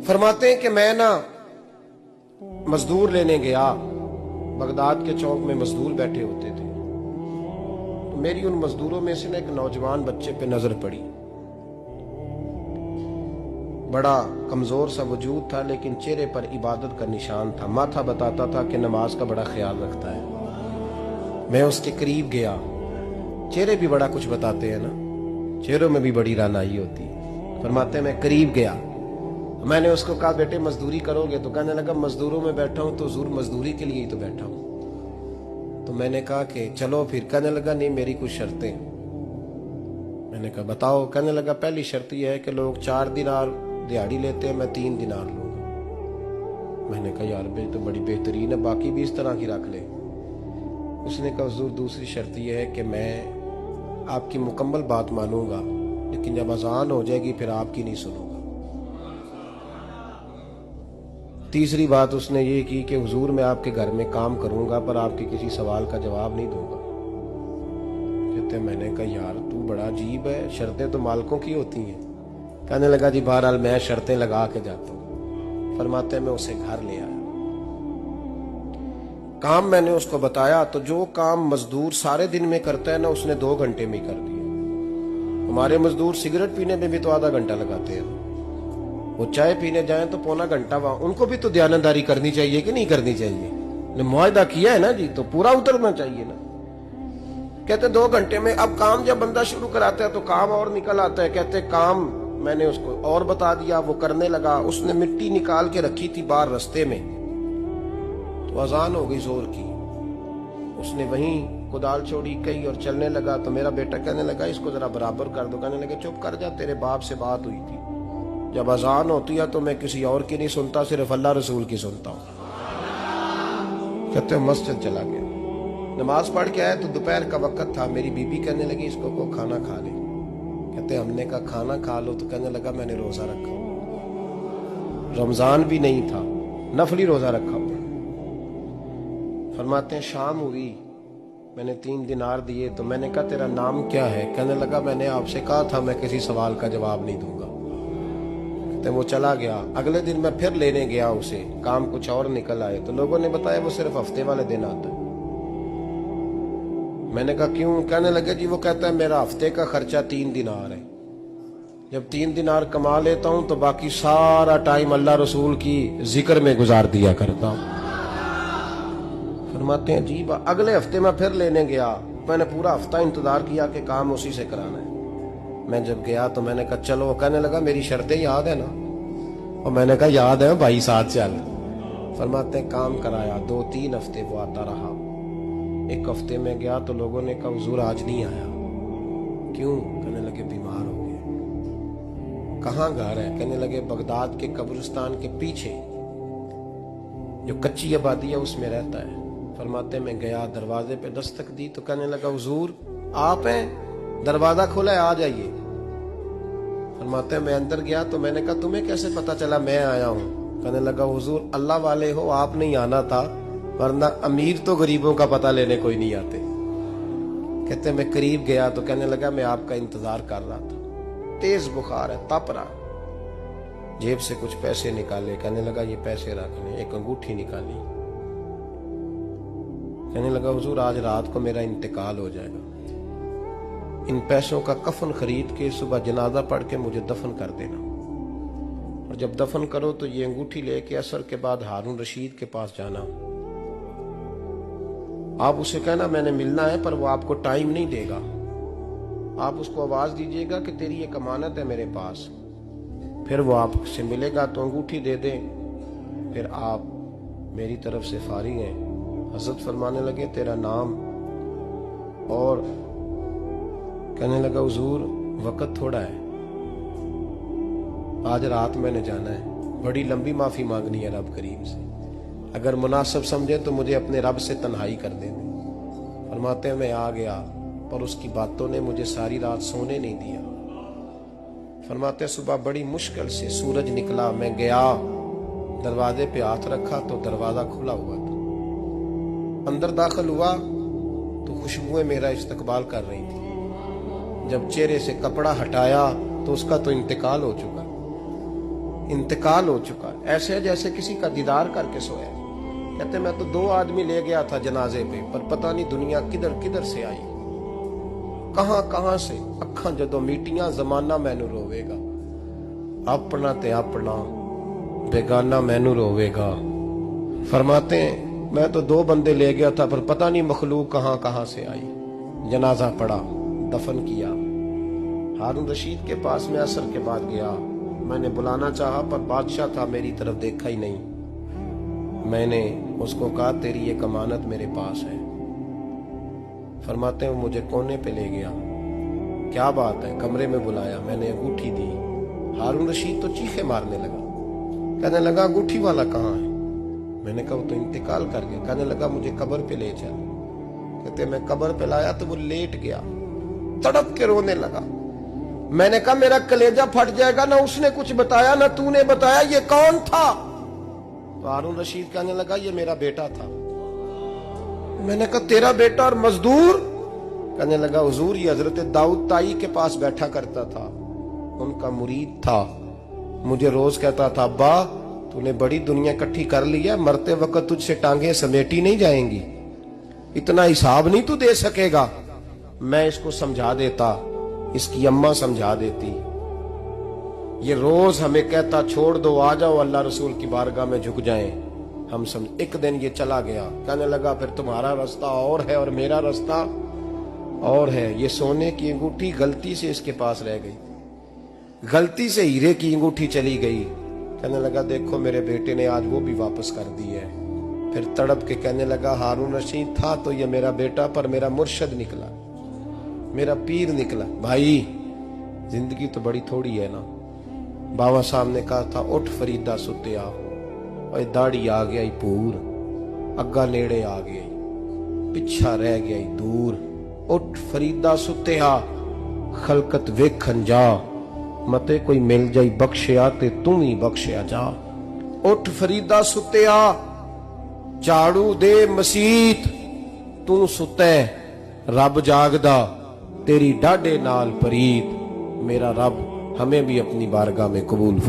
फरमाते हैं कि मैं ना मजदूर लेने गया, बगदाद के चौक में मजदूर बैठे होते थे, तो मेरी उन मजदूरों में से ना एक नौजवान बच्चे पे नजर पड़ी। बड़ा कमजोर सा वजूद था, लेकिन चेहरे पर इबादत का निशान था। माथा बताता था कि नमाज का बड़ा ख्याल रखता है। मैं उसके करीब गया। चेहरे भी बड़ा कुछ बताते हैं ना, चेहरों में भी बड़ी रानाई होती है। फरमाते मैं करीब गया, मैंने उसको कहा बेटे मजदूरी करोगे? तो कहने लगा मजदूरों में बैठा हूं तो हुजूर मजदूरी के लिए ही तो बैठा हूं। तो मैंने कहा कि चलो फिर। कहने लगा नहीं मेरी कुछ शर्तें। मैंने कहा बताओ। कहने लगा पहली शर्त यह है कि लोग 4 दिनार दिहाड़ी लेते हैं, मैं 3 दिनार लूंगा। मैंने कहा यार भाई तो बड़ी बेहतरीन है, बाकी भी इस तरह की रख ले। उसने कहा हुजूर दूसरी शर्त यह है कि मैं आपकी मुकम्मल बात मानूंगा, लेकिन जब अजान हो जाएगी फिर आपकी नहीं सुनूंगा। तीसरी बात उसने ये की कि हुजूर मैं आपके घर में काम करूंगा पर आपके किसी सवाल का जवाब नहीं दूंगा। कहते मैंने कहा यार तू बड़ा अजीब है, शर्तें तो मालिकों की होती हैं। कहने लगा जी बहरहाल मैं शर्तें लगा के जाता हूँ। फरमाते मैं उसे घर ले आया, काम मैंने उसको बताया, तो जो काम मजदूर सारे दिन में करता है ना उसने 2 घंटे में कर दिया। हमारे मजदूर सिगरेट पीने में भी तो आधा घंटा लगाते हैं, वो चाय पीने जाएं तो पौना घंटा वहां। उनको भी तो दयानतदारी करनी चाहिए कि नहीं करनी चाहिए? ने मुआहदा किया है ना जी, तो पूरा उतरना चाहिए ना। कहते 2 घंटे में। अब काम जब बंदा शुरू कराता है तो काम और निकल आता है। कहते काम मैंने उसको और बता दिया, वो करने लगा। उसने मिट्टी निकाल के रखी थी बाहर रास्ते में, तो अजान हो गई जोर की। उसने वहीं कुदाल छोड़ी कही और चलने लगा। तो मेरा बेटा कहने लगा इसको जरा बराबर कर दो। कहने लगे चुप कर जा, तेरे बाप से बात हुई थी, जब अजान होती है तो मैं किसी और की नहीं सुनता, सिर्फ अल्लाह रसूल की सुनता हूँ। कहते मस्जिद चला गया, नमाज पढ़ के आया तो दोपहर का वक्त था। मेरी बीबी कहने लगी इसको को खाना खा ले। कहते हमने कहा खाना खा लो, तो कहने लगा मैंने रोजा रखा, रमजान भी नहीं था, नफली रोजा रखा हुआ। फरमाते हैं शाम हुई, मैंने 3 दिनार दिए, तो मैंने कहा तेरा नाम क्या है? कहने लगा मैंने आपसे कहा था मैं किसी सवाल का जवाब नहीं दूंगा। कहते वो चला गया। अगले दिन मैं फिर लेने गया उसे, काम कुछ और निकल आए, तो लोगों ने बताया वो सिर्फ हफ्ते वाले दिन आता है। मैंने कहा क्यों? कहने लगे जी वो कहता है मेरा हफ्ते का खर्चा 3 दिनार है, जब 3 दिनार कमा लेता हूं तो बाकी सारा टाइम अल्लाह रसूल की जिक्र में गुजार दिया करता हूं। फरमाते हैं अजीब। अगले हफ्ते मैं फिर लेने गया, मैंने पूरा हफ्ता इंतजार किया कि काम उसी से कराना है। मैं जब गया तो मैंने कहा चलो। कहने लगा मेरी शर्तें याद है ना? और मैंने कहा याद है भाई साथ चल। फरमाते हैं काम कराया, 2-3 हफ्ते वो आता रहा। एक हफ्ते में गया तो लोगों ने कहा हुजूर आज नहीं आया। क्यों? कहने लगे बीमार हो गए। कहाँ घर है? कहने लगे बगदाद के कब्रिस्तान के पीछे जो कच्ची आबादी है उसमें रहता है। फरमाते मैं गया, दरवाजे पे दस्तक दी तो कहने लगा हुजूर आप हैं? दरवाजा खुला है, आ जाइए। फरमाते मैं अंदर गया तो मैंने कहा तुम्हें कैसे पता चला मैं आया हूँ? कहने लगा हुजूर अल्लाह वाले हो, आप नहीं आना था, वरना अमीर तो गरीबों का पता लेने कोई नहीं आते। कहते मैं करीब गया तो कहने लगा मैं आपका इंतजार कर रहा था, तेज बुखार है, तप रहा। जेब से कुछ पैसे निकाले, कहने लगा ये पैसे रखने। एक अंगूठी निकाली, कहने लगा हुजूर आज रात को मेरा इंतकाल हो जाएगा, इन पैसों का कफन खरीद के सुबह जनाजा पढ़ के मुझे दफन कर देना, और जब दफन करो तो ये अंगूठी लेके असर के बाद हारून रशीद के पास जाना। आप उसे कहना मैंने मिलना है, पर वो आपको टाइम नहीं देगा। आप उसको आवाज दीजिएगा कि तेरी एक अमानत है मेरे पास। फिर वो आपसे मिलेगा तो अंगूठी दे दे, फिर आप मेरी तरफ से फारिग हैं। हजरत फरमाने लगे तेरा नाम? और कहने लगा हुजूर वक्त थोड़ा है, आज रात मैंने जाना है, बड़ी लंबी माफी मांगनी है रब करीम से, अगर मुनासिब समझे तो मुझे अपने रब से तन्हाई कर देने। फरमाते हैं मैं आ गया, पर उसकी बातों ने मुझे सारी रात सोने नहीं दिया। फरमाते सुबह बड़ी मुश्किल से सूरज निकला, मैं गया, दरवाजे पे हाथ रखा तो दरवाजा खुला हुआ था। अंदर दाखिल हुआ तो खुशबुएं मेरा इस्तकबाल कर रही थी। जब चेहरे से कपड़ा हटाया तो उसका तो इंतकाल हो चुका। इंतकाल हो चुका है, ऐसे जैसे किसी का दीदार करके सोया। कहते मैं तो 2 आदमी ले गया था जनाजे पे, पर पता नहीं दुनिया किधर किधर से आई, कहां कहां से। अखा जदों मीटियां जमाना मैनू रोवेगा, अपना ते अपना बेगाना मैनू रोवेगा। फरमाते हैं मैं तो 2 बंदे ले गया था, पर पता नहीं मखलूक कहां कहां से आई। जनाजा पड़ा, दफन किया। हारून रशीद के पास में असर के बाद गया, मैंने बुलाना चाहा पर बादशाह था, मेरी तरफ देखा ही नहीं। मैंने उसको कहा तेरी ये कमानत मेरे पास है। फरमाते हैं मुझे कोने पे ले गया, क्या बात है, कमरे में बुलाया, मैंने अंगूठी दी। हारून रशीद तो चीखे मारने लगा, कहने लगा अंगूठी वाला कहाँ है? मैंने कहा वो तो इंतकाल कर गया। कहने लगा मुझे कब्र पे ले चल। कहते मैं कब्र पे लाया तो वो लेट गया, तड़प के रोने लगा। मैंने कहा मेरा कलेजा फट जाएगा, ना उसने कुछ बताया ना तूने बताया, ये कौन था? तो हारून रशीद कहने लगा ये मेरा बेटा था। मैंने कहा तेरा बेटा और मजदूर? कहने लगा हुजूर ये हजरत दाऊद ताई के पास बैठा करता था, उनका मुरीद था, मुझे रोज कहता था अब्बा तूने बड़ी दुनिया इकट्ठी कर ली है, मरते वक्त तुझसे टांगे समेटी नहीं जाएंगी, इतना हिसाब नहीं तू दे सकेगा। मैं इसको समझा देता, इसकी अम्मा समझा देती। ये रोज हमें कहता छोड़ दो, आ जाओ अल्लाह रसूल की बारगाह में झुक जाएं। हम समझ। एक दिन ये चला गया, कहने लगा फिर तुम्हारा रास्ता और है और मेरा रास्ता और है। ये सोने की अंगूठी गलती से इसके पास रह गई, गलती से हीरे की अंगूठी चली गई। कहने लगा देखो मेरे बेटे ने आज वो भी वापस कर दी है। फिर तड़प के कहने लगा हारून रशीद था तो ये मेरा बेटा, पर मेरा मुर्शद निकला, मेरा पीर निकला। भाई जिंदगी तो बड़ी थोड़ी है ना। बाबा साहब ने कहा था उठ फरीदा सुत्या, और दाढ़ी आ गया पूर, अग्गा नेड़े आ गया, पिछा रह गया दूर। उठ फरीदा सुत्या खलकत वेखन जा, मते कोई मिल जाई बख्शिया ते तू ही बख्शिया जा। उठ फरीदा सुत्या झाड़ू दे मसीत, तू सुते रब जागदा, तेरी डाडे नाल परीत। मेरा रब हमें भी अपनी बारगाह में कबूल